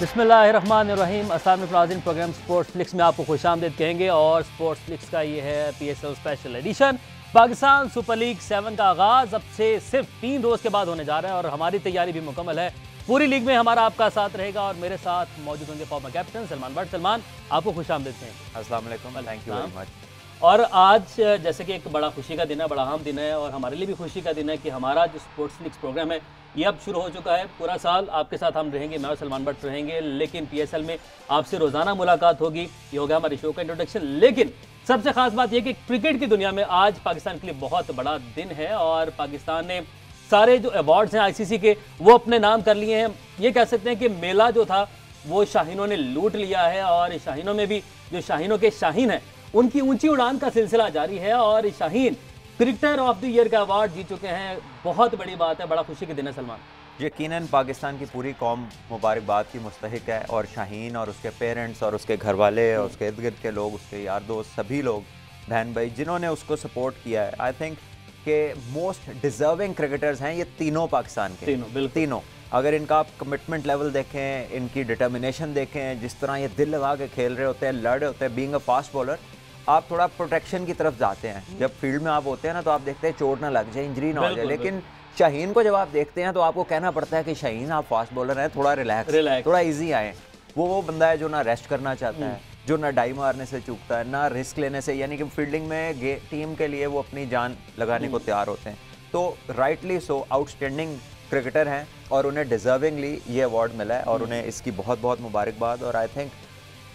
बिस्मिल्लाहिर्रहमानिर्रहीम। अस्सलाम वालेकुम नाज़रीन, प्रोग्राम स्पोर्ट्स फ्लिक्स में आपको खुशामदीद कहेंगे और स्पोर्ट्स फ्लिक्स का ये है PSL special edition. Pakistan super league 7 का आगाज़ अब से सिर्फ 3 रोज़ के बाद होने जा रहा है और हमारी तैयारी भी मुकम्मल है। पूरी लीग में हमारा आपका साथ रहेगा और मेरे साथ मौजूद होंगे फॉर्मर कैप्टन सलमान भट्ट। सलमान, आपको खुशामदीद कहेंगे। अस्सलाम वालेकुम, थैंक यू वेरी मच। और आज जैसे कि एक बड़ा खुशी का दिन है, बड़ा अहम दिन है और हमारे लिए भी खुशी का दिन है कि हमारा जो स्पोर्ट्स लीग प्रोग्राम है ये अब शुरू हो चुका है। पूरा साल आपके साथ हम रहेंगे, मैं और सलमान भट्ट रहेंगे, लेकिन PSL में आपसे रोज़ाना मुलाकात होगी। ये होगा हमारे शो का इंट्रोडक्शन। लेकिन सबसे खास बात यह कि क्रिकेट की दुनिया में आज पाकिस्तान के लिए बहुत बड़ा दिन है और पाकिस्तान ने सारे जो अवार्ड्स हैं ICC के वो अपने नाम कर लिए हैं। ये कह सकते हैं कि मेला जो था वो शाहीनों ने लूट लिया है और शाहीनों में भी जो शाहीनों के शाहीन हैं उनकी ऊंची उड़ान का सिलसिला जारी है और Shaheen cricketer of the year का अवार्ड जीत चुके हैं। बहुत बड़ी बात है, बड़ा खुशी के दिन है सलमान। यकीनन पाकिस्तान की पूरी कौम मुबारकबाद की मुस्तहिक है और शाहीन और उसके पेरेंट्स और उसके घर वाले और उसके इर्द गिर्द के लोग, उसके यार दोस्त, सभी लोग, बहन भाई जिन्होंने उसको सपोर्ट किया है, आई थिंक के मोस्ट डिजर्विंग क्रिकेटर्स हैं ये तीनों पाकिस्तान के। तीनों अगर इनका आप कमिटमेंट लेवल देखें, इनकी डिटर्मिनेशन देखें, जिस तरह ये दिल लगा के खेल रहे होते हैं, लड़ रहे होते हैं। बीइंग अ फास्ट बॉलर आप थोड़ा प्रोटेक्शन की तरफ जाते हैं। जब फील्ड में आप होते हैं ना तो आप देखते हैं चोट ना लग जाए, इंजरी ना हो जाए। लेकिन शाहीन को जब आप देखते हैं तो आपको कहना पड़ता है कि शाहीन आप फास्ट बॉलर हैं, थोड़ा रिलैक्स थोड़ा इजी आए। वो बंदा है जो ना रेस्ट करना चाहता है, जो ना डाई मारने से चूकता है, ना रिस्क लेने से, यानी कि फील्डिंग में टीम के लिए वो अपनी जान लगाने को तैयार होते हैं। तो राइटली सो आउटस्टैंडिंग क्रिकेटर हैं और उन्हें डिजर्विंगली ये अवार्ड मिला है और उन्हें इसकी बहुत बहुत मुबारकबाद। और आई थिंक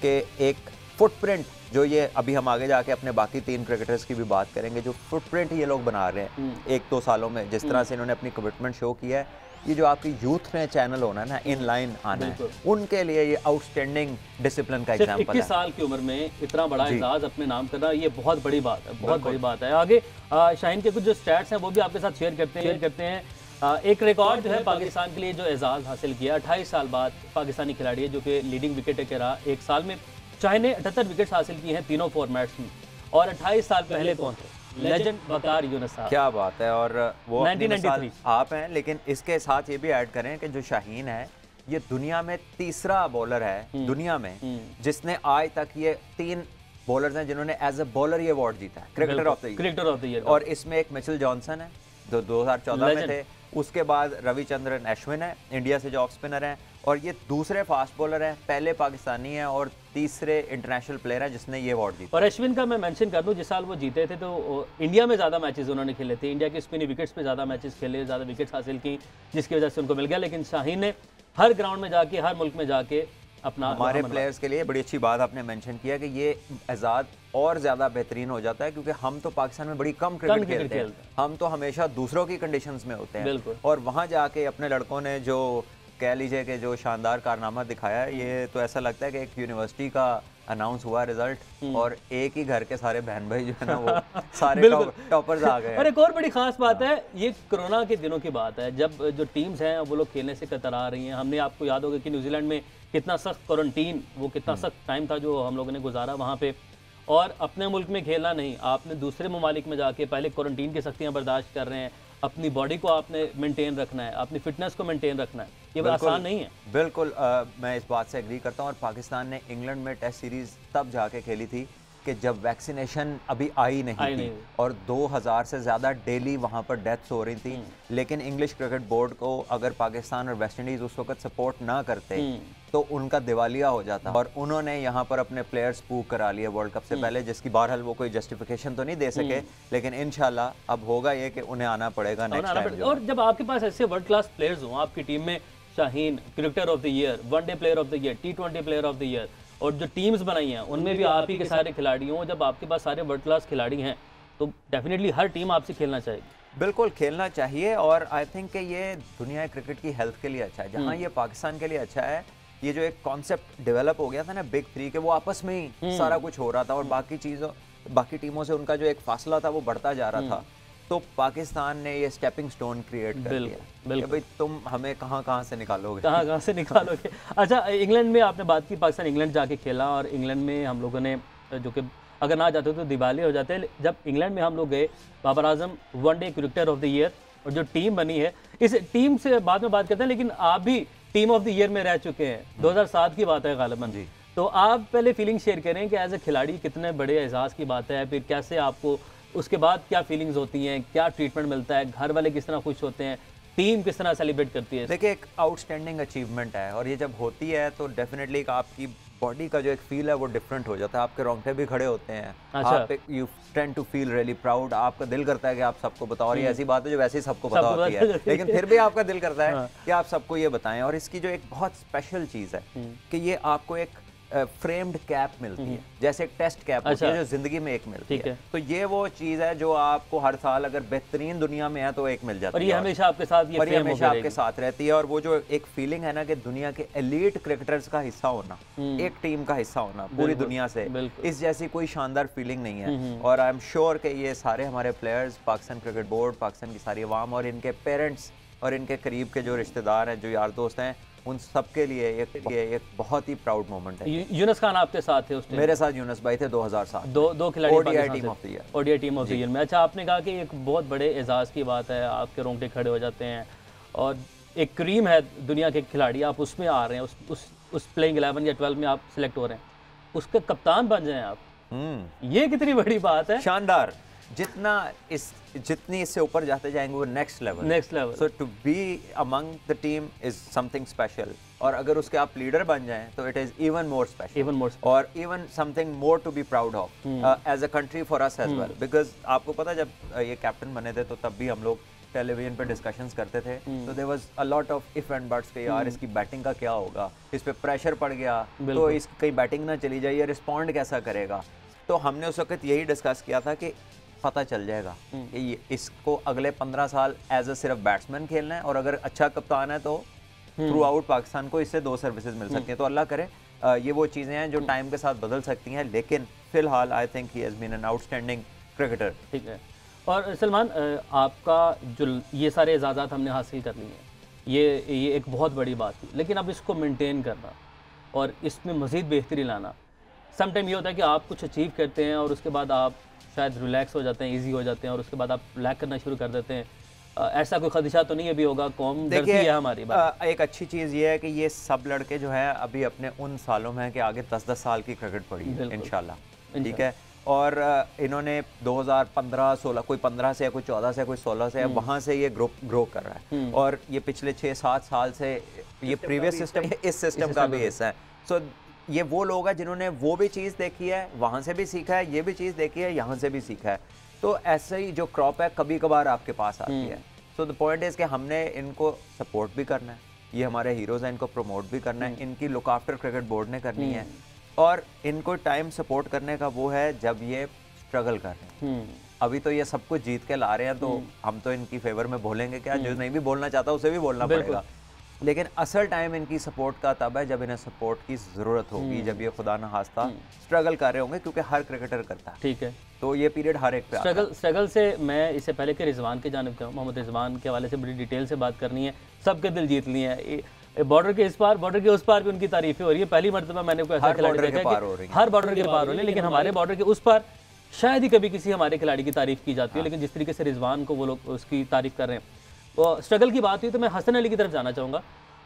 कि एक फुटप्रिंट जो ये अभी हम आगे जाके अपने बाकी 3 क्रिकेटर्स की भी बात करेंगे, जो फुटप्रिंट ये लोग बना रहे हैं 1-2 सालों में, जिस तरह से इन्होंने अपनी कमिटमेंट शो किया है, ये जो आपकी यूथ में चैनल होना है ना, इन लाइन आना है, उनके लिए ये आउटस्टैंडिंग डिसिप्लिन का एग्जांपल है। 21 साल की उम्र में इतना बड़ा एजाज अपने नाम करना ये बहुत बड़ी बात है, बहुत बड़ी बात है। आगे शाहीन के कुछ जो स्टैट्स हैं वो भी आपके साथ शेयर करते हैं। एक रिकॉर्ड जो है पाकिस्तान के लिए जो एजाज हासिल किया 28 साल बाद पाकिस्तानी खिलाड़ी है जो कि लीडिंग विकेट टेकर रहा। एक साल में शाहीन ने 78 विकेट्स हासिल किए हैं तीनों फॉर्मेट्स में। और 28 साल पहले कौन थे? लेजेंड वकार यूनुस साहब। क्या बात है। और वो 1993 आप हैं, लेकिन इसके साथ ये भी ऐड करें कि जो शाहीन है ये दुनिया में तीसरा बॉलर है दुनिया में जिसने आज तक ये 3 बॉलर्स हैं जिन्होंने एज ए बॉलर ये अवार्ड जीता है, क्रिकेटर ऑफ द ईयर। और इसमें एक मिचेल जॉनसन है जो 2014 में थे। उसके बाद रविचंद्रन अश्विन है इंडिया से जो ऑफ स्पिनर हैं, और ये दूसरे फास्ट बॉलर हैं, पहले पाकिस्तानी हैं और तीसरे इंटरनेशनल प्लेयर हैं जिसने ये अवार्ड जीता। और अश्विन का मैं मेंशन कर दूं, जिस साल वो जीते थे तो इंडिया में ज़्यादा मैचेस उन्होंने खेले थे, इंडिया के स्पिनी विकेट्स पे ज़्यादा मैचेस खेले, ज़्यादा विकेट्स हासिल की, जिसकी वजह से उनको मिल गया। लेकिन शाहीन ने हर ग्राउंड में जाके, हर मुल्क में जाके अपना हमारे प्लेयर्स के लिए बड़ी अच्छी बात आपने मेंशन किया कि ये एजाज और ज़्यादा बेहतरीन हो जाता है क्योंकि हम तो पाकिस्तान में बड़ी कम क्रिकेट खेलते हैं। हम तो हमेशा दूसरों की कंडीशंस में होते हैं और वहाँ जाके अपने लड़कों ने जो कह लीजिए कि जो शानदार कारनामा दिखाया है, ये तो ऐसा लगता है कि एक यूनिवर्सिटी का अनाउंस हुआ रिजल्ट और एक ही घर के सारे बहन भाई जो है ना वो सारे टॉपर्स आ गए। और एक और बड़ी खास बात है, ये कोरोना के दिनों की बात है जब जो टीम्स हैं वो लोग खेलने से कतरा रही हैं। हमने आपको याद होगा कि न्यूजीलैंड में कितना सख्त क्वारंटीन, वो कितना सख्त टाइम था जो हम लोगों ने गुजारा वहाँ पे, और अपने मुल्क में खेलना नहीं, आपने दूसरे ममालिक में जाके पहले क्वारंटीन की सख्तियाँ बर्दाश्त कर रहे हैं, अपनी बॉडी को आपने मेंटेन रखना है, अपनी फिटनेस को मेंटेन रखना है, ये आसान नहीं है। बिल्कुल मैं इस बात से एग्री करता हूँ। और पाकिस्तान ने इंग्लैंड में टेस्ट सीरीज तब जाके खेली थी कि जब वैक्सीनेशन अभी आई नहीं थी और 2000 से ज़्यादा डेली वहाँ पर डेथ्स हो रही थी। लेकिन इंग्लिश क्रिकेट बोर्ड को अगर पाकिस्तान और वेस्ट इंडीज़ उस वक्त सपोर्ट ना करते तो उनका दिवालिया हो जाता, और उन्होंने यहाँ पर अपने प्लेयर्स पूक करा लिए वर्ल्ड कप से पहले, जिसकी बहरहाल वो कोई जस्टिफिकेशन तो नहीं दे सके, लेकिन इंशाल्लाह अब होगा ये कि उन्हें आना पड़ेगा नेक्स्ट टाइम। और जब आपके पास ऐसे वर्ल्ड क्लास प्लेयर्स हों आपकी टीम में, Shaheen cricketer of the year, one day player of the year, T20 player of the year, और जो टीम्स बनाई हैं उनमें भी आप ही के सारे खिलाड़ी हों, जब आपके पास सारे वर्ल्ड क्लास खिलाड़ी हैं तो डेफिनेटली हर टीम आपसे खेलना चाहिए। बिल्कुल खेलना चाहिए। और आई थिंक कि ये दुनिया क्रिकेट की हेल्थ के लिए अच्छा है, जहाँ ये पाकिस्तान के लिए अच्छा है। ये जो एक कॉन्सेप्ट डेवलप हो गया था ना बिग 3 के, वो आपस में ही सारा कुछ हो रहा था और बाकी टीमों से उनका जो एक फासला था वो बढ़ता जा रहा था। तो पाकिस्तान ने ये स्टेपिंग स्टोन क्रिएट कर दिया कि भाई तुम हमें कहाँ से निकालोगे। अच्छा, इंग्लैंड में आपने बात की, पाकिस्तान इंग्लैंड जाके खेला और इंग्लैंड में हम लोगों ने जो कि अगर ना जाते तो दिवालिया हो जाते हैं। जब इंग्लैंड में हम लोग गए, Babar Azam one day cricketer of the year, और जो टीम बनी है इस टीम से बाद में बात करते हैं, लेकिन आप भी टीम ऑफ द ईयर में रह चुके हैं, 2007 की बात है गालिबन जी। तो आप पहले फीलिंग शेयर करें कि एज ए खिलाड़ी कितने बड़े एजाज़ की बात है, फिर कैसे आपको उसके बाद क्या फीलिंग्स होती हैं, क्या ट्रीटमेंट मिलता है, घर वाले किस तरह खुश होते हैं, टीम किस तरह सेलिब्रेट करती है? देखिए, एक आउटस्टैंडिंग अचीवमेंट है और ये जब होती है तो डेफिनेटली आपकी बॉडी का जो एक फील है वो डिफरेंट हो जाता है, आपके रोंगटे भी खड़े होते हैं। अच्छा। आप you tend to feel really proud, आपका दिल करता है कि आप सबको बताओ, और ये ऐसी बात है जो वैसे ही सबको पता होती है, लेकिन फिर भी आपका दिल करता है कि आप सबको ये बताएं। और इसकी जो एक बहुत स्पेशल चीज़ है कि ये आपको एक फ्रेम्ड कैप मिलती है, जैसे एक टेस्ट कैप होती है जो जिंदगी में एक मिलती है। तो ये वो चीज़ है जो आपको हर साल अगर बेहतरीन दुनिया में है तो एक मिल जाती है, और ये हमेशा आपके साथ, ये हमेशा आपके साथ रहती है। और वो जो एक फीलिंग है ना कि दुनिया के एलीट क्रिकेटर्स का हिस्सा होना, एक टीम का हिस्सा होना पूरी दुनिया से, इस जैसी कोई शानदार फीलिंग नहीं है। और आई एम श्योर कि ये सारे हमारे players, Pakistan cricket board, Pakistan की सारी अवाम और इनके पेरेंट्स और इनके करीब के जो रिश्तेदार हैं, जो यार दोस्त हैं, उन सब के लिए एक बहुत ही प्राउड मोमेंट है। यूनुस खान आपके साथ थे उस टाइम? मेरे साथ यूनुस भाई थे 2007। दो खिलाड़ी ODI team of the year, ODI team of the year में। अच्छा, आपने कहा कि एक बहुत बड़े एजाज़ की बात है, आपके रोंगटे खड़े हो जाते हैं और एक क्रीम है दुनिया के खिलाड़ी, आप उसमें आ रहे हैं, उस प्लेइंग 11 या 12 में आप सिलेक्ट हो रहे हैं, उसके कप्तान बन जाएं आप। ये कितनी बड़ी बात है, शानदार। जितनी इससे ऊपर जाते जाएंगे वो next level. So to be among the team is something special, और अगर उसके आप लीडर बन जाएं तो it is even more special, और even something more to be proud of as a country for us as well. Because आपको पता, जब ये कैप्टन बने थे तो तब भी हम लोग टेलीविजन पे डिस्कशंस करते थे, तो there was a lot of if and buts के यार इसकी बैटिंग का क्या होगा, इस पे प्रेशर पड़ गया तो इसकी कहीं बैटिंग ना चली जाए, ये रिस्पॉन्ड कैसा करेगा। तो हमने उस वक्त यही डिस्कस किया था कि पता चल जाएगा कि इसको अगले 15 साल एज अ सिर्फ बैट्समैन खेलना है, और अगर अच्छा कप्तान है तो थ्रू आउट पाकिस्तान को इससे 2 सर्विसेज मिल सकती हैं। तो अल्लाह करे ये वो चीज़ें हैं जो टाइम के साथ बदल सकती हैं, लेकिन फिलहाल I think he has been an outstanding cricketer. ठीक है। और सलमान, आपका जो ये सारे एजाज़ात हमने हासिल कर लिए हैं, ये एक बहुत बड़ी बात थी, लेकिन अब इसको मेनटेन करना और इसमें मज़ीद बेहतरी लाना, सम टाइम ये होता है कि आप कुछ अचीव करते हैं और उसके बाद आप शायद रिलैक्स हो जाते हैं, इजी हो जाते हैं, और उसके बाद आप लैक करना शुरू कर देते हैं। ऐसा कोई खदशा तो नहीं अभी होगा? कौम डरती है हमारी बात। एक अच्छी चीज़ ये है कि ये सब लड़के जो हैं अभी अपने उन सालों में हैं कि आगे 10-10 साल की क्रिकेट पड़ी है इंशाल्लाह, ठीक है। और इन्होंने 2015-16, कोई 15 से, कोई 14 से, कोई 16 से, वहाँ से ये ग्रो कर रहा है, और ये पिछले 6-7 साल से ये प्रीवियस सिस्टम, इस सिस्टम का भी हिस्सा है। सो ये वो लोग हैं जिन्होंने वो भी चीज़ देखी है, वहाँ से भी सीखा है, ये भी चीज़ देखी है, यहाँ से भी सीखा है। तो ऐसे ही जो क्रॉप है कभी कभार आपके पास आती है। सो द पॉइंट इज़ कि हमने इनको सपोर्ट भी करना है, ये हमारे हीरोज़ हैं, इनको प्रमोट भी करना है, इनकी लुक आफ्टर क्रिकेट बोर्ड ने करनी है, और इनको टाइम सपोर्ट करने का वो है जब ये स्ट्रगल कर रहे हैं। अभी तो ये सब कुछ जीत के ला रहे हैं, तो हम तो इनकी फेवर में बोलेंगे क्या, जो नहीं भी बोलना चाहता उसे भी बोलना पड़ेगा, लेकिन असल टाइम इनकी सपोर्ट का तब है जब इन्हें सपोर्ट की ज़रूरत होगी, जब ये खुदा न खास्ता स्ट्रगल कर रहे होंगे, क्योंकि हर क्रिकेटर करता है। ठीक है। तो ये पीरियड हर एक पे स्ट्रगल से मैं इससे पहले कि रिजवान के जानिब का, मोहम्मद रिजवान के हवाले से बड़ी डिटेल से बात करनी है, सबके दिल जीत लिए हैं, बॉर्डर के इस पार, बॉर्डर के उस पार भी उनकी तारीफें हो रही है। पहली मरतबा मैंने कोई ऐसा खिलाड़ी देखा है कि हर बॉर्डर के पार हो रही है, लेकिन हमारे बॉर्डर के उस पार शायद ही कभी किसी हमारे खिलाड़ी की तारीफ की जाती है, लेकिन जिस तरीके से रिजवान को वो लोग उसकी तारीफ कर रहे हैं। तो स्ट्रगल की बात हुई तो मैं हसन अली की तरफ जाना चाहूँगा।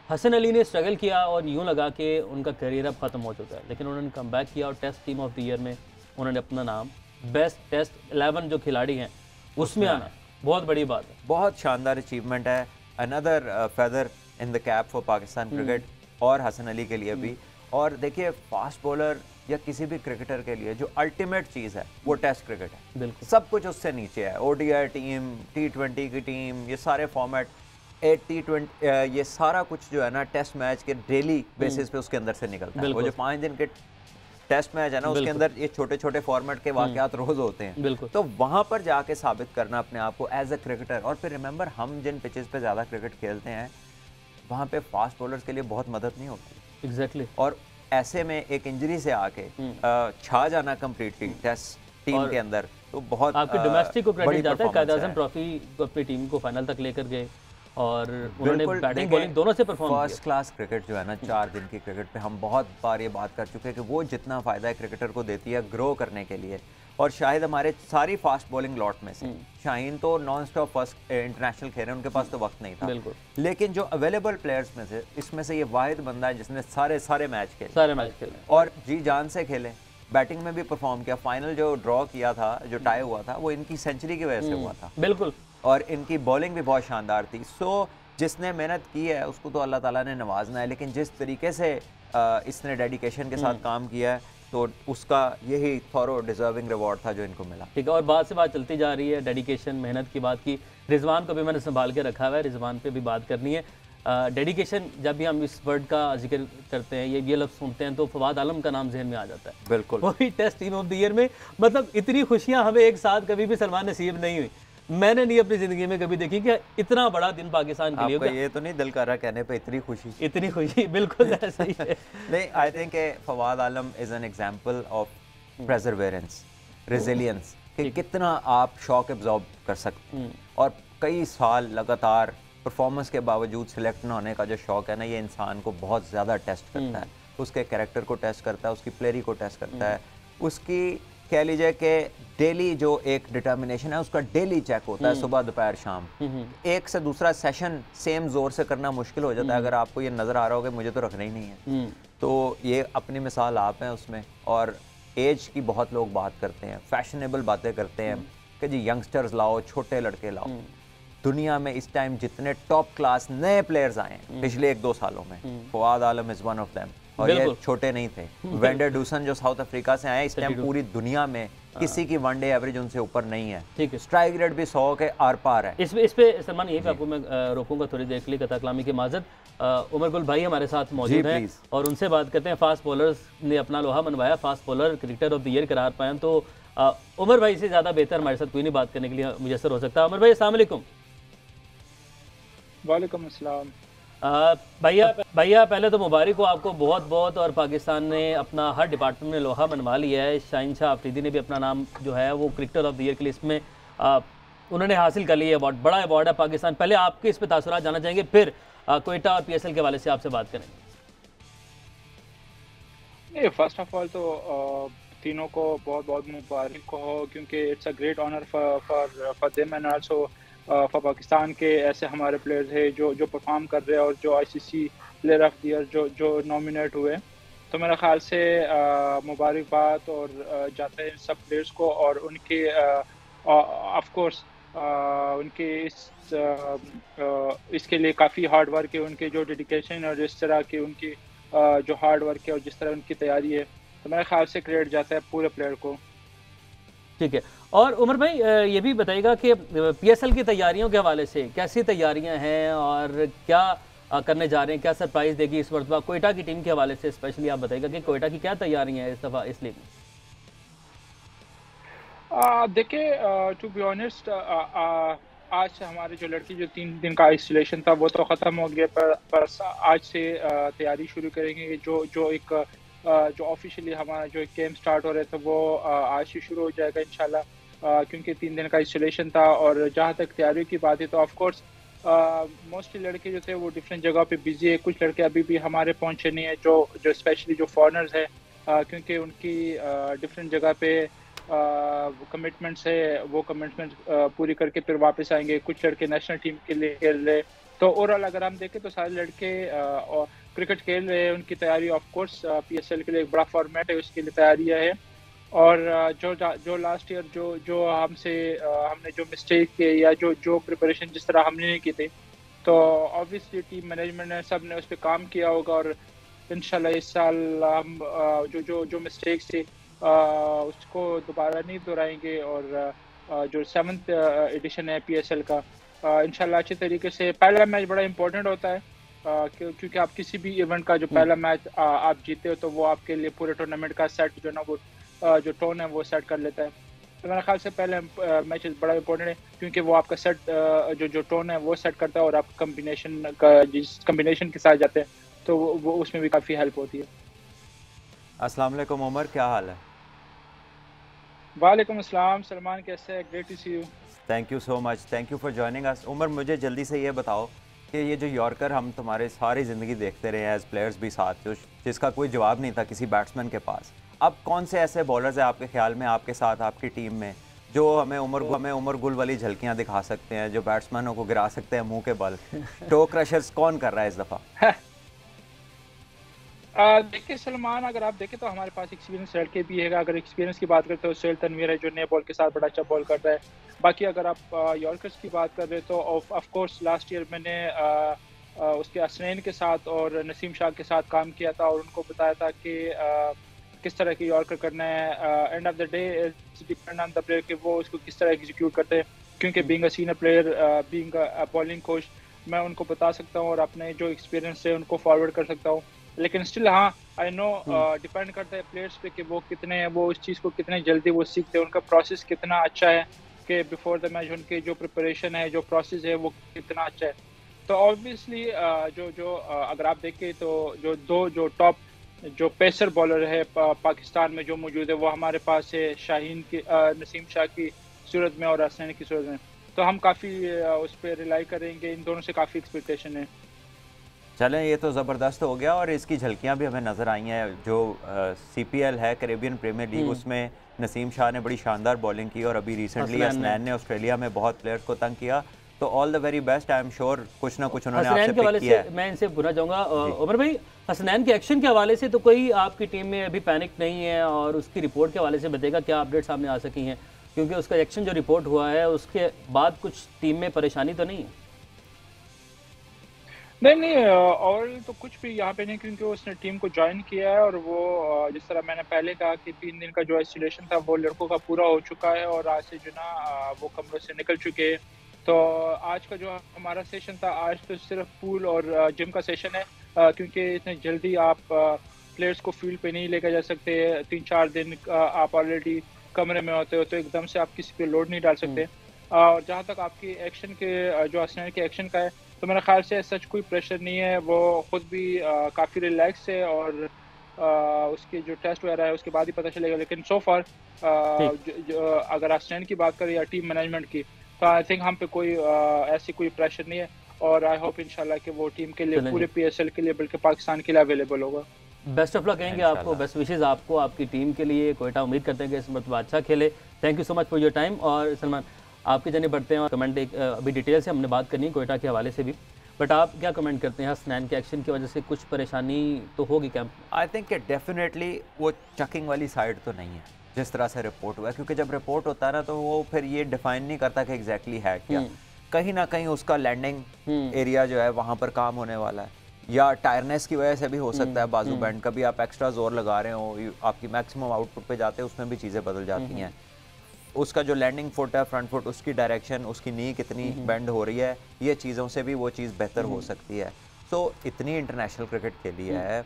हसन अली ने स्ट्रगल किया और यूँ लगा कि उनका करियर अब ख़त्म हो चुका है, लेकिन उन्होंने कम बैक किया और test team of the year में उन्होंने अपना नाम, बेस्ट टेस्ट 11 जो खिलाड़ी हैं उसमें आना बहुत बड़ी बात है, बहुत शानदार अचीवमेंट है। Another feather in the cap for Pakistan cricket, और हसन अली के लिए भी। और देखिए, फास्ट बॉलर या किसी भी क्रिकेटर के लिए जो अल्टीमेट चीज़ है वो टेस्ट क्रिकेट है, बिल्कुल सब कुछ उससे नीचे है। ओडीआई टीम, T20 की टीम, ये सारे फॉर्मेट, T20, ये सारा कुछ जो है ना टेस्ट मैच के डेली बेसिस पे उसके अंदर से निकलता है। वो जो 5 दिन के टेस्ट मैच है ना, उसके अंदर ये छोटे छोटे फॉर्मेट के वाकयात रोज होते हैं, तो वहाँ पर जाके साबित करना अपने आप को एज अ क्रिकेटर। और फिर रिमेंबर, हम जिन पिचेस पे ज़्यादा क्रिकेट खेलते हैं वहाँ पे फास्ट बॉलर्स के लिए बहुत मदद नहीं होती। एग्जैक्टली। और ऐसे में एक इंजरी से आके छा जाना कम्प्लीटली टेस्ट टीम के अंदर, तो बहुत आपके डोमेस्टिक को क्रेडिट जाता है। कायद आज़म ट्रॉफी को अपनी टीम को फाइनल तक लेकर गए और उन्होंने बैटिंग बॉलिंग दोनों से परफॉर्म किया। फर्स्ट क्लास क्रिकेट जो है ना, 4 दिन की क्रिकेट पे हम बहुत बार ये बात कर चुके हैं कि वो जितना फ़ायदा क्रिकेटर को देती है ग्रो करने के लिए, और शाहिद हमारे सारी फास्ट बॉलिंग लॉट में से शाहीन तो नॉन स्टॉप फर्स्ट इंटरनेशनल खेल रहे हैं, उनके पास तो वक्त नहीं था। बिल्कुल। लेकिन जो अवेलेबल प्लेयर्स में से इसमें से ये वाहिद बंदा है जिसने सारे मैच खेले और जी जान से खेले, बैटिंग में भी परफॉर्म किया। फाइनल जो ड्रॉ किया था, जो टाई हुआ था, वो इनकी सेंचुरी की वजह से हुआ था। बिल्कुल। और इनकी बॉलिंग भी बहुत शानदार थी। सो जिसने मेहनत की है उसको तो अल्लाह ताला ने नवाजना है, लेकिन जिस तरीके से इसने डेडिकेशन के साथ काम किया है तो उसका यही थॉरो डिजर्विंग रिवॉर्ड था जो इनको मिला। ठीक है, और बात से बात चलती जा रही है, डेडिकेशन मेहनत की बात की। रिजवान को भी मैंने संभाल के रखा हुआ है, रिजवान पे भी बात करनी है। डेडिकेशन जब भी हम इस वर्ड का जिक्र करते हैं, ये लफ्ज़ सुनते हैं तो फवाद आलम का नाम जहन में आ जाता है। बिल्कुल। वो भी test team of the year में, मतलब इतनी खुशियां हमें एक साथ कभी भी सलमान नसीब नहीं हुई। मैंने नहीं अपनी ज़िंदगी में कभी देखी कि इतना बड़ा दिन पाकिस्तान के लिए हो गया। ये तो नहीं दिल कर रहा कहने पे इतनी खुशी बिल्कुल ऐसा ही है। नहीं, I think Fawad Alam is an example of Perseverance, resilience, कि कितना आप शॉक एब्जॉर्ब कर सकते हैं और कई साल लगातार परफॉर्मेंस के बावजूद सिलेक्ट न होने का जो शौक है ना, ये इंसान को बहुत ज़्यादा टेस्ट करता है। उसके कैरेक्टर को टेस्ट करता है, उसकी प्लेयरी को टेस्ट करता है, उसकी कह लीजिए कि डेली जो एक डिटर्मिनेशन है उसका डेली चेक होता है, सुबह दोपहर शाम। एक से दूसरा सेशन सेम जोर से करना मुश्किल हो जाता है अगर आपको ये नज़र आ रहा हो कि मुझे तो रखना ही नहीं है। तो ये अपनी मिसाल आप हैं उसमें। और एज की बहुत लोग बात करते हैं, फैशनेबल बातें करते हैं कि जी यंगस्टर्स लाओ, छोटे लड़के लाओ। दुनिया में इस टाइम जितने टॉप क्लास नए प्लेयर्स आए हैं पिछले 1-2 सालों में, फवाद आलम इज़ वन ऑफ देम। और ये छोटे नहीं थे। वेंडर डूसन जो साउथ अफ्रीका से आए, इस टाइम पूरी दुनिया में किसी की वनडे एवरेज उनसे ऊपर नहीं है। ठीक है, स्ट्राइक रेट भी 100 के आर पार है। इस पे सलमान यही पे आपको मैं रोकूंगा थोड़ी देर के लिए, कथा कलामी की माजत। उमर गुल भाई हमारे साथ मौजूद हैं और उनसे बात करते हैं। फास्ट बॉलर्स ने अपना लोहा मनवाया, fast bowler cricketer of the year करार पाए। तो उमर भाई से ज़्यादा बेहतर हमारे साथ कोई नहीं बात करने के लिए मुयसर हो सकता। उमर भाई अस्सलाम वालेकुम। वालेकुम अस्सलाम। भैया पहले तो मुबारक हो आपको बहुत बहुत, और पाकिस्तान ने अपना हर डिपार्टमेंट में लोहा मनवा लिया है। शाहीन शाह अफरीदी ने भी अपना नाम जो है वो क्रिकेटर ऑफ द ईयर की लिस्ट में उन्होंने हासिल कर लिया अवार्ड। बड़ा अवार्ड है पाकिस्तान। पहले आपके इस पर तासुरात जानना चाहेंगे, फिर कोयटा और PSL के हवाले से आपसे बात करेंगे। फर्स्ट ऑफ ऑल तो तीनों को बहुत बहुत मुबारक हो, क्योंकि it's a great honour for them and also for Pakistan के ऐसे हमारे प्लेयर्स हैं जो परफॉर्म कर रहे हैं और जो ICC player of the year जो नॉमिनेट हुए। तो मेरा ख्याल से मुबारकबाद और जाते हैं सब प्लेयर्स को, और उनके ऑफ कोर्स उनके इसके लिए काफ़ी हार्ड वर्क है, उनके जो डेडिकेशन और जिस तरह की उनकी जो हार्ड वर्क है और जिस तरह उनकी तैयारी है, तो मेरे ख्याल से क्रेडिट जाता है पूरे प्लेयर को। ठीक है, और उमर भाई ये भी बताइएगा कि PSL की तैयारियों के हवाले से कैसी तैयारियां हैं और क्या करने जा रहे हैं, क्या सरप्राइज़ देगी इस मरतबा कोयटा की टीम के हवाले से स्पेशली आप बताइएगा कि कोयटा की क्या तैयारियां हैं इस दफ़ा इस लीग में। देखिए, टू बी ऑनेस्ट, आज हमारे जो लड़की जो 3 दिन का आइसोलेशन था वो तो ख़त्म हो गया, पर आज से तैयारी शुरू करेंगे। जो ऑफिशियली हमारा जो कैंप स्टार्ट हो रहा था वो आज से शुरू हो जाएगा इंशाल्लाह, क्योंकि 3 दिन का आइसोलेशन था। और जहाँ तक तैयारी की बात है तो ऑफ कोर्स मोस्टली लड़के जो थे वो डिफरेंट जगह पे बिजी है। कुछ लड़के अभी भी हमारे पहुँचे नहीं है, जो स्पेशली जो फॉरनर्स है, क्योंकि उनकी डिफरेंट जगह पे कमिटमेंट्स है, वो कमिटमेंट्स पूरी करके फिर वापस आएंगे। कुछ लड़के नेशनल टीम के लिए खेल रहे। तो ओवरऑल अगर हम देखें तो सारे लड़के क्रिकेट खेल रहे हैं। उनकी तैयारी ऑफ कोर्स PSL के लिए एक बड़ा फॉर्मेट है, उसके लिए तैयारियां है। और जो लास्ट ईयर जो हमने जो मिस्टेक किए या जो प्रिपरेशन जिस तरह हमने नहीं की थी, तो ऑब्वियसली टीम मैनेजमेंट ने सब ने उस पर काम किया होगा। और इंशाल्लाह इस साल हम जो मिस्टेक्स थी उसको दोबारा नहीं दोहराएंगे। और जो 7th एडिशन है PSL का, इंशाल्लाह अच्छे तरीके से। पहला मैच बड़ा इंपॉर्टेंट होता है, क्योंकि आप किसी भी इवेंट का जो पहला मैच आप जीते हो तो वो आपके लिए पूरे टूर्नामेंट का सेट जो ना वो जो टोन है वो सेट कर लेता है। तो मेरे ख्याल से पहले मैच बड़ा इंपॉर्टेंट है, क्योंकि वो आपका सेट जो टोन है वो सेट करता है, और आप कम्बिनेशन का जिस कम्बिनेशन के साथ जाते हैं तो वो उसमें भी काफ़ी हेल्प होती है। अस्सलाम वालेकुम उमर, क्या हाल है? वालेकुम अस्सलाम सलमान, कैसे है? Great to see you. Thank you so much, thank you for joining us. Umar, मुझे जल्दी से ये बताओ कि ये जो यॉर्कर हम तुम्हारे सारी ज़िंदगी देखते रहे हैं एज प्लेयर्स भी साथ, जिसका कोई जवाब नहीं था किसी बैट्समैन के पास, अब कौन से ऐसे बॉलर्स हैं आपके ख्याल में, आपके साथ आपकी टीम में, जो हमें उमर गुल वाली झलकियां दिखा सकते हैं, जो बैट्समैनों को गिरा सकते हैं मुंह के बल? टो क्रशर्स कौन कर रहा है इस दफ़ा? देखिए सलमान, अगर आप देखें तो हमारे पास एक्सपीरियंस लड़के भी है। अगर एक्सपीरियंस की बात करते हो सोहेल तनवीर है जो नए बॉल के साथ बड़ा अच्छा बॉल कर रहा है। बाकी अगर आप यॉर्कर्स की बात कर रहे हो तो ऑफ कोर्स लास्ट ईयर मैंने उसके हसनैन के साथ और नसीम शाह के साथ काम किया था और उनको बताया था कि किस तरह की यॉर्कर करना है। End of the day it's depend on the player कि वो उसको किस तरह एग्जीक्यूट करते हैं, क्योंकि being a senior player, being a bowling coach, मैं उनको बता सकता हूँ और अपने जो एक्सपीरियंस है उनको फॉरवर्ड कर सकता हूँ। लेकिन स्टिल हाँ, आई नो डिपेंड करता है प्लेयर्स पे कि वो कितने, वो इस चीज़ को कितने जल्दी वो सीखते हैं, उनका प्रोसेस कितना अच्छा है कि बिफोर द मैच उनकी जो प्रिपरेशन है, जो प्रोसेस है वो कितना अच्छा है। तो ऑब्वियसली अगर आप देखें तो जो टॉप जो पेसर बॉलर है पाकिस्तान में जो मौजूद है वो हमारे पास है शाहीन की, नसीम शाह की सूरत में और हसनैन की सूरत में। तो हम काफ़ी उस पर रिलाई करेंगे, इन दोनों से काफ़ी एक्सपेक्टेशन है। चलें, ये तो ज़बरदस्त हो गया और इसकी झलकियां भी हमें नज़र आई हैं। जो CPL है, कैरेबियन प्रीमियर लीग, उसमें नसीम शाह ने बड़ी शानदार बॉलिंग की और अभी रिसेंटली हसनैन ने ऑस्ट्रेलिया में बहुत प्लेयर्स को तंग किया। तो all the very best, I am sure कुछ ना कुछ उन्होंने आपसे पिक किया है। मैं इनसे पूछना चाहूँगा उमर भाई, हसनैन के एक्शन के हवाले से तो कोई आपकी टीम में अभी पैनिक नहीं है, और उसकी रिपोर्ट के हवाले से बताएगा क्या अपडेट सामने आ सकी हैं, क्योंकि उसका एक्शन जो रिपोर्ट हुआ है उसके बाद कुछ टीम में परेशानी तो नहीं है? नहीं, और तो कुछ भी यहाँ पे नहीं, क्योंकि उसने टीम को ज्वाइन किया है और वो जिस तरह मैंने पहले कहा कि 3 दिन का जो आइसोलेशन था वो लड़कों का पूरा हो चुका है और आज से जो ना वो कमरों से निकल चुके हैं। तो आज का जो हमारा सेशन था, आज तो सिर्फ पूल और जिम का सेशन है, क्योंकि इतने जल्दी आप प्लेयर्स को फील्ड पे नहीं लेकर जा सकते। 3-4 दिन आप ऑलरेडी कमरे में होते हो तो एकदम से आप किसी पे लोड नहीं डाल सकते। और जहाँ तक आपकी एक्शन के जो हसनैन के एक्शन का है, तो मेरे ख्याल से सच कोई प्रेशर नहीं है, वो खुद भी काफ़ी रिलैक्स है और उसके जो टेस्ट वगैरह है उसके बाद ही पता चलेगा। लेकिन सो फार अगर हसनैन की बात करें या टीम मैनेजमेंट की, तो आई थिंक हम पे कोई ऐसी कोई प्रेशर नहीं है और आई होप इंशाल्लाह कि वो टीम के लिए, पूरे PSL के लिए, बल्कि पाकिस्तान के लिए अवेलेबल होगा। बेस्ट ऑफ लक कहेंगे आपको, बेस्ट विशेज़ आपको, आपकी टीम के लिए। कोयटा उम्मीद करते हैं कि इस मरतबा अच्छा खेले। Thank you so much for your time. और सलमान, आपके जने बढ़ते हैं और कमेंट अभी डिटेल से हमने बात करनी है कोयटा के हवाले से भी, बट आप क्या कमेंट करते हैं? हसनैन के एक्शन की वजह से कुछ परेशानी तो होगी कैंप? आई थिंक डेफिनेटली वो चकिंग वाली साइड तो नहीं है जिस तरह से रिपोर्ट हुआ है, क्योंकि जब रिपोर्ट होता है ना तो वो फिर ये डिफाइन नहीं करता कि एग्जैक्टली है क्या। कहीं ना कहीं उसका लैंडिंग एरिया जो है वहाँ पर काम होने वाला है, या टायरनेस की वजह से भी हो सकता है बाजू बैंड। कभी आप एक्स्ट्रा जोर लगा रहे हो, आपकी मैक्सिमम आउटपुट पे जाते हैं, उसमें भी चीज़ें बदल जाती हैं। उसका जो लैंडिंग फुट है, फ्रंट फुट, उसकी डायरेक्शन, उसकी नी कितनी बेंड हो रही है, ये चीज़ों से भी वो चीज़ बेहतर हो सकती है। सो इतनी इंटरनेशनल क्रिकेट खेली है,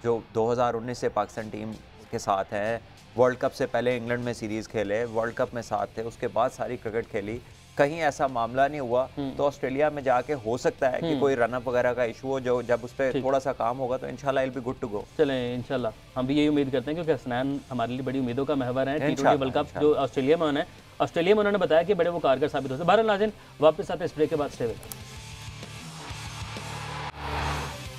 जो 2019 से पाकिस्तान टीम के साथ है, वर्ल्ड कप से पहले इंग्लैंड में सीरीज़ खेले, वर्ल्ड कप में साथ थे, उसके बाद सारी क्रिकेट खेली, कहीं ऐसा मामला नहीं हुआ। तो ऑस्ट्रेलिया में जाके हो सकता है कि कोई रनअप वगैरह का इशू हो, जो जब उस पर थोड़ा सा काम होगा तो इंशाल्लाह इल बी गुड टू गो। चलें, इंशाल्लाह हम भी यही उम्मीद करते हैं, क्योंकि हसनैन हमारे लिए बड़ी उम्मीदों का महवर है। T20 वर्ल्ड कप जो ऑस्ट्रेलिया में होना है, ऑस्ट्रेलिया में उन्होंने बताया कि बड़े वो कारगर साबित हो सकते हैं। बहरहाल नाज़रीन, वापस आते हैं इस ब्रेक के बाद। स्टे विद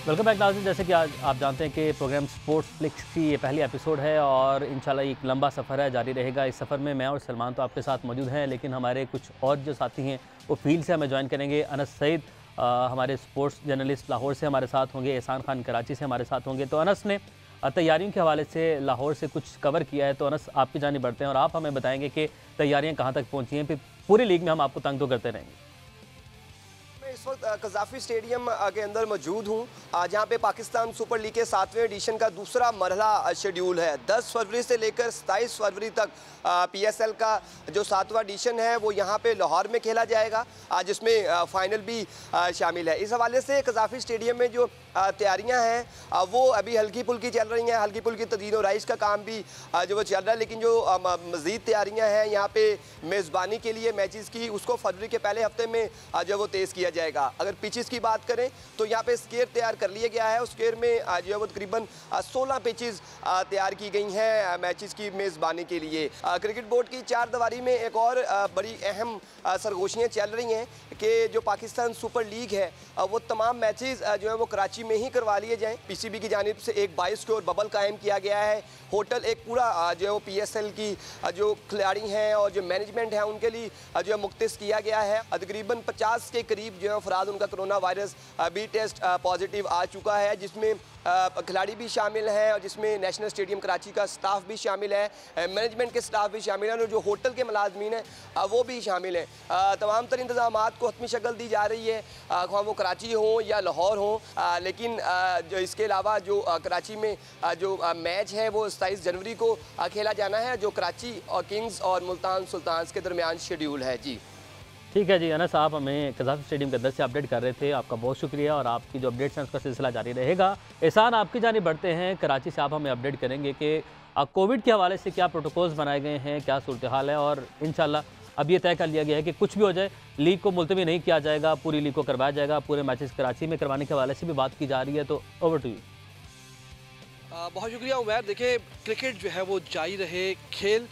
वेलकम बैक नाज़रीन। जैसे कि आज आप जानते हैं कि प्रोग्राम स्पोर्ट्स फ्लिक्स की ये पहली एपिसोड है और इंशाल्लाह एक लंबा सफ़र है, जारी रहेगा। इस सफ़र में मैं और सलमान तो आपके साथ मौजूद हैं, लेकिन हमारे कुछ और जो साथी हैं वो फील्ड से हमें ज्वाइन करेंगे। अनस सईद हमारे स्पोर्ट्स जर्नलिस्ट लाहौर से हमारे साथ होंगे, एहसान खान कराची से हमारे साथ होंगे। तो अनस ने तैयारियों के हवाले से लाहौर से कुछ कवर किया है, तो अनस आपकी जानिब बढ़ते हैं और आप हमें बताएंगे कि तैयारियाँ कहाँ तक पहुँची हैं। फिर पूरी लीग में हम आपको तंग तो करते रहेंगे। इस वक्त कज़ाफ़ी स्टेडियम के अंदर मौजूद हूँ, जहाँ पे पाकिस्तान सुपर लीग के 7वें एडिशन का दूसरा मरहला शेड्यूल है। 10 फरवरी से लेकर 27 फरवरी तक PSL का जो 7वां एडिशन है वो यहाँ पे लाहौर में खेला जाएगा, जिसमें फ़ाइनल भी शामिल है। इस हवाले से कज़ाफ़ी स्टेडियम में जो तैयारियाँ हैं वो अभी हल्की फुल्की चल रही हैं। हल्की फुल्की तदीन और राइश का काम भी जो वो चल रहा है, लेकिन जो मज़ीद तैयारियाँ हैं यहाँ पे मेज़बानी के लिए मैचेस की, उसको फरवरी के पहले हफ्ते में जो वो तेज़ किया जाएगा। जाएगा। अगर पिचेस की बात करें तो यहाँ पे स्क्वायर तैयार कर लिया गया है, उस स्क्वायर में जो है वो तकरीबन 16 पिचेस तैयार की गई हैं मैचेस की मेज़बानी के लिए। क्रिकेट बोर्ड की चार दीवारी में एक और बड़ी अहम सरगोशियाँ चल रही हैं कि जो पाकिस्तान सुपर लीग है वो तमाम मैचेस जो है वो कराची में ही करवा लिए जाएँ। पीसीबी की जानिब से एक 22 स्कोर बबल कायम किया गया है। होटल एक पूरा जो है वो पीएसएल की जो खिलाड़ी हैं और जो मैनेजमेंट है उनके लिए जो है मुख्तस किया गया है। तकरीबन 50 के करीब जो है अफराद उनका कोरोना वायरस बी टेस्ट पॉजिटिव आ चुका है, जिसमें खिलाड़ी भी शामिल हैं और जिसमें नेशनल स्टेडियम कराची का स्टाफ भी शामिल है, मैनेजमेंट के स्टाफ भी शामिल हैं और जो होटल के मुलाजमीन हैं वो भी शामिल हैं। तमाम तर इंतजामात को हतमी शक्ल दी जा रही है, ख्वाह वो कराची हो या लाहौर हो। लेकिन जो इसके अलावा जो कराची में जो मैच है वो 27 जनवरी को खेला जाना है, जो कराची और किंग्स और मुल्तान सुल्तान्स के दरमियान शेड्यूल है। जी ठीक है जी, अनस साहब हमें कज़ाफ़ी स्टेडियम के अंदर से अपडेट कर रहे थे, आपका बहुत शुक्रिया और आपकी जो अपडेट्स हैं उसका सिलसिला जारी रहेगा। एहसान आपकी जानिब बढ़ते हैं, कराची से आप हमें अपडेट करेंगे कि कोविड के हवाले से क्या प्रोटोकॉल्स बनाए गए हैं, क्या सूरत हाल है और इंशाल्लाह अब ये तय कर लिया गया है कि कुछ भी हो जाए लीग को मुलतवी नहीं किया जाएगा, पूरी लीग को करवाया जाएगा, पूरे मैचेस कराची में करवाने के हवाले से भी बात की जा रही है। तो ओवर टू यू। बहुत शुक्रिया उमैर। देखिए क्रिकेट जो है वो जारी रहे, खेल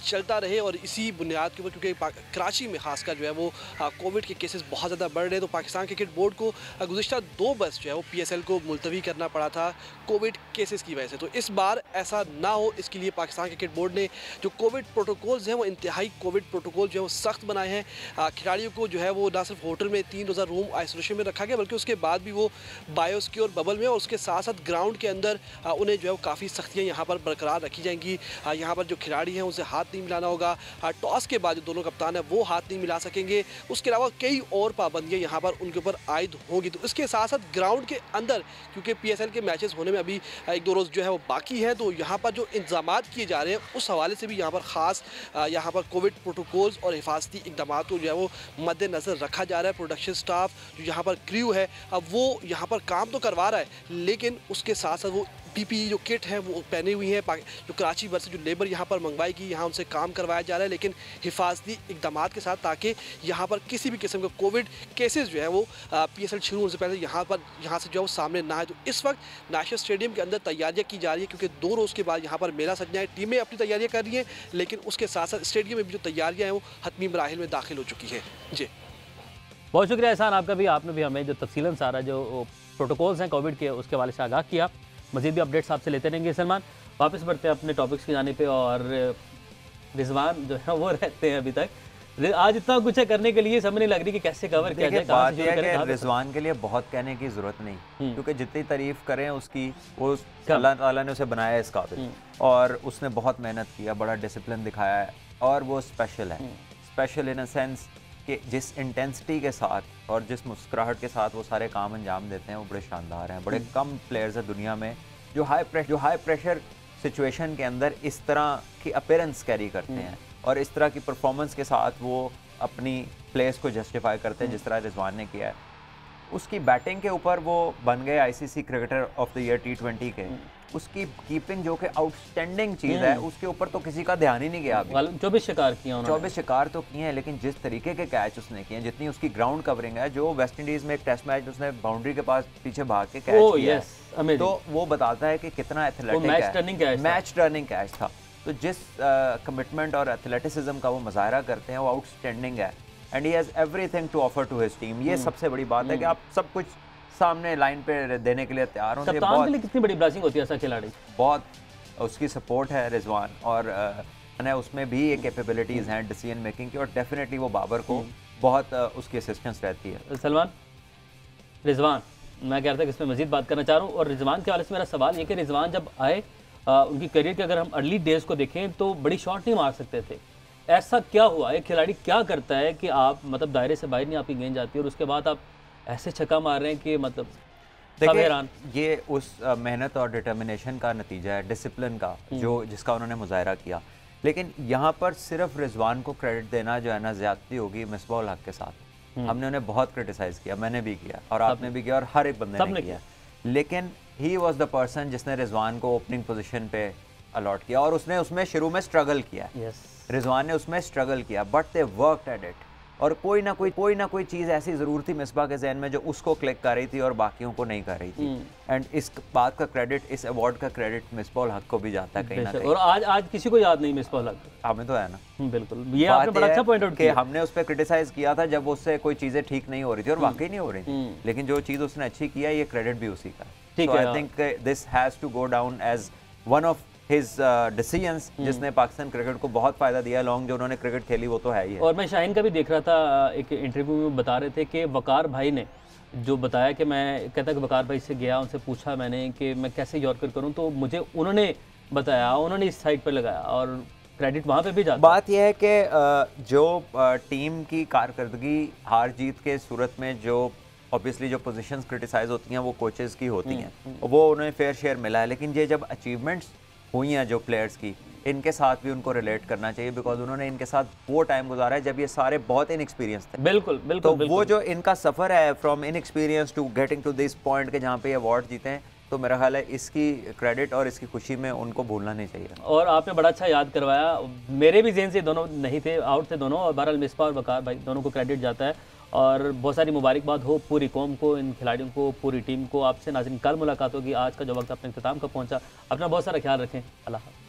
चलता रहे और इसी बुनियाद के ऊपर, क्योंकि कराची में खासकर जो है वो कोविड के केसेस बहुत ज़्यादा बढ़ रहे हैं, तो पाकिस्तान क्रिकेट बोर्ड को गुज़िश्ता 2 बस जो है वो पीएसएल को मुलतवी करना पड़ा था कोविड केसेस की वजह से। तो इस बार ऐसा ना हो, इसके लिए पाकिस्तान क्रिकेट बोर्ड ने जो कोविड प्रोटोकॉल्स हैं वो इंतहाई कोविड प्रोटोकॉल जो है वो सख्त बनाए हैं। खिलाड़ियों को जो है वो ना सिर्फ होटल में 3 रोज़ा रूम आइसोलेशन में रखा गया, बल्कि उसके बाद भी वो बायोसिक्योर बबल में और उसके साथ साथ ग्राउंड के अंदर उन्हें जो है वो काफ़ी सख्तियाँ यहाँ पर बरकरार रखी जाएंगी। यहाँ पर जो खिलाड़ी हैं उनसे हाथ नहीं मिलाना होगा, टॉस के बाद जो दोनों कप्तान हैं वो हाथ नहीं मिला सकेंगे। उसके अलावा कई और पाबंदियां यहाँ पर उनके ऊपर आयद होंगी। तो इसके साथ साथ ग्राउंड के अंदर, क्योंकि पीएसएल के मैचेस होने में अभी 1-2 रोज़ जो है वो बाकी है, तो यहाँ पर जो इंतजाम किए जा रहे हैं उस हवाले से भी यहाँ पर ख़ास यहाँ पर कोविड प्रोटोकॉल्स और हिफाजती इक़दाम को जो है वो मद्देनज़र रखा जा रहा है। प्रोडक्शन स्टाफ जो यहाँ पर क्रू है वो यहाँ पर काम तो करवा रहा है, लेकिन उसके साथ साथ वो पीपीई जो किट है वो पहने हुई है। जो कराची भर से जो लेबर यहाँ पर मंगवाएगी, यहाँ उनसे काम करवाया जा रहा है, लेकिन हिफाजती इक़दाम के साथ, ताकि यहाँ पर किसी भी किस्म का कोविड केसेस जो है वो पीएसएल शुरू होने से पहले यहाँ से जो है वो सामने ना आए। तो इस वक्त नेशनल स्टेडियम के अंदर तैयारियाँ की जा रही है, क्योंकि 2 रोज़ के बाद यहाँ पर मेला सजना है। टीमें अपनी तैयारियाँ कर रही हैं, लेकिन उसके साथ साथ स्टेडियम में भी जो तैयारियाँ हैं वो हतमी मराहिल में दाखिल हो चुकी हैं। जी बहुत शुक्रिया एहसान आपका भी, आपने भी हमें जो तफसीलन सारा जो प्रोटोकॉल्स हैं कोविड के उसके हवाले से आगाह किया। मज़ीद भी अपडेट्स आपसे लेते रहेंगे। सलमान, वापस बढ़ते हैं अपने टॉपिक्स की जाने पे और रिजवान जो है वो रहते हैं अभी तक। आज इतना कुछ है करने के लिए, समझ नहीं लग रही कि कैसे कवर किया जाए। बात यह है कि रिजवान के लिए बहुत कहने की ज़रूरत नहीं, क्योंकि जितनी तारीफ़ करें उसकी, वो अल्लाह ताला ने उसे बनाया है इस काबिल और उसने बहुत मेहनत किया, बड़ा डिसिप्लिन दिखाया है और वो स्पेशल है। स्पेशल इन अ सेंस कि जिस इंटेंसिटी के साथ और जिस मुस्कुराहट के साथ वो सारे काम अंजाम देते हैं वो बड़े शानदार हैं। बड़े कम प्लेयर्स हैं दुनिया में जो हाई प्रेशर सिचुएशन के अंदर इस तरह की अपीयरेंस कैरी करते हैं और इस तरह की परफॉर्मेंस के साथ वो अपनी प्लेस को जस्टिफाई करते हैं, जिस तरह रिजवान ने किया है। उसकी बैटिंग के ऊपर वो बन गए ICC cricketer of the year T20 के। उसकी कीपिंग जो कि आउटस्टैंडिंग चीज़ है, उसके ऊपर तो किसी का ध्यान ही नहीं गया। 24 शिकार किया उन्होंने। 24 शिकार तो किए हैं, लेकिन जिस तरीके के कैच उसने किए हैं, जितनी उसकी ग्राउंड कवरिंग है, जो वेस्ट इंडीज़ में एक टेस्ट मैच उसने बाउंड्री के पास पीछे भाग के कैच किया है, तो वो बताता है कि कितना एथलेटिक है। मैच टर्निंग कैच था। तो जिस कमिटमेंट और एथलेटिसिज्म का वो मुजाहरा करते हैं वो आउटस्टैंडिंग है and he has everything to offer to his team. ये सबसे बड़ी बात है कि आप सब कुछ सामने लाइन पे देने के लिए तैयार होंगे। कप्तान के लिए कितनी बड़ी ब्लेसिंग होती है ऐसा खिलाड़ी। बहुत उसकी सपोर्ट है रिजवान और उसमें भी ये कैपेबिलिटीज़ हैं डिसीजन मेकिंग की और डेफिनेटली वो बाबर को बहुत उसकी असिस्टेंस रहती है। सलमान, रिजवान मैं कह रहा था कि इसमें मजीद बात करना चाह रहा हूँ और रिजवान के वाले से मेरा सवाल ये कि रिजवान जब आए उनकी करियर के अगर हम अर्ली डेज को देखें तो बड़ी शॉट नहीं मार सकते थे। ऐसा क्या हुआ, एक खिलाड़ी क्या करता है कि आप मतलब दायरे से बाहर नहीं आपकी गेंद जाती है और उसके बाद आप ऐसे छक्का मार रहे हैं कि मतलब देखिए ये उस मेहनत और डिटर्मिनेशन का नतीजा है, डिसिप्लिन का जिसका उन्होंने मुजाहरा किया। लेकिन यहाँ पर सिर्फ रिजवान को क्रेडिट देना जो है ना ज़्यादती होगी मिसबाह उल हक के साथ। हमने उन्हें बहुत क्रिटिसाइज़ किया, मैंने भी किया और आपने भी किया और हर एक बंदे ने किया। लेकिन ही वॉज द पर्सन जिसने रिजवान को ओपनिंग पोजीशन पे अलॉट किया और उसने उसमें शुरू में स्ट्रगल किया। रिजवान ने उसमें स्ट्रगल किया but they worked at it. और कोई ना कोई चीज़ ऐसी ज़रूर थी मिसबा के जहन में जो उसको क्लिक कर रही थी और बाकियों को नहीं कर रही थी। एंड इस बात का क्रेडिट, इस अवार्ड का क्रेडिट मिसबा उल हक को भी जाता है कहीं ना कहीं। और आज किसी को याद नहीं मिसबा उल हक, हमें तो है ना। बिल्कुल, ये आपने बड़ा अच्छा पॉइंट आउट किया। हमने उस पर क्रिटिसाइज किया था जब उससे कोई चीज़ें ठीक नहीं हो रही थी और वाकई नहीं हो रही थी, लेकिन जो चीज़ उसने अच्छी किया ये क्रेडिट भी उसी का। ठीक है, I think this has to go down as one of his decisions जिसने पाकिस्तान क्रिकेट को बहुत फायदा दिया। लॉन्ग जो उन्होंने क्रिकेट खेली वो तो है ही है। और मैं शाहीन का भी देख रहा था, एक इंटरव्यू में बता रहे थे कि वकार भाई ने जो बताया कि मैं कहता कि वकार भाई से गया, उनसे पूछा मैंने कि मैं कैसे यॉर्कर करूं, तो मुझे उन्होंने बताया, उन्होंने इस साइड पर लगाया और क्रेडिट वहाँ पे भी जाता। बात यह है कि जो टीम की कारकर्दगी हार जीत के सूरत में जो ऑब्वियसली जो पोजीशंस क्रिटिसाइज होती हैं वो कोचेस की होती हैं, वो उन्हें फेयर शेयर मिला है। लेकिन ये जब अचीवमेंट्स हुई हैं जो प्लेयर्स की, इनके साथ भी उनको रिलेट करना चाहिए, बिकॉज उन्होंने इनके साथ वो टाइम गुजारा है जब ये सारे बहुत इनएक्सपीरियंस थे। बिल्कुल बिल्कुल, तो बिल्कुल। वो जो इनका सफ़र है from inexperience to getting to this point के जहाँ पे अवार्ड जीते हैं, तो मेरा ख्याल है इसकी क्रेडिट और इसकी खुशी में उनको भूलना नहीं चाहिए। और आपने बड़ा अच्छा याद करवाया, मेरे भी ज़हन से दोनों नहीं थे, आउट थे दोनों, और बहरहाल मिसबा और वकार भाई दोनों को क्रेडिट जाता है। और बहुत सारी मुबारकबाद हो पूरी कौम को, इन खिलाड़ियों को, पूरी टीम को। आपसे नाज़रीन कल मुलाकात होगी। आज का जो वक्त अपने इख्तिताम का पहुंचा, अपना बहुत सारा ख्याल रखें। अल्लाह हाफ़िज़।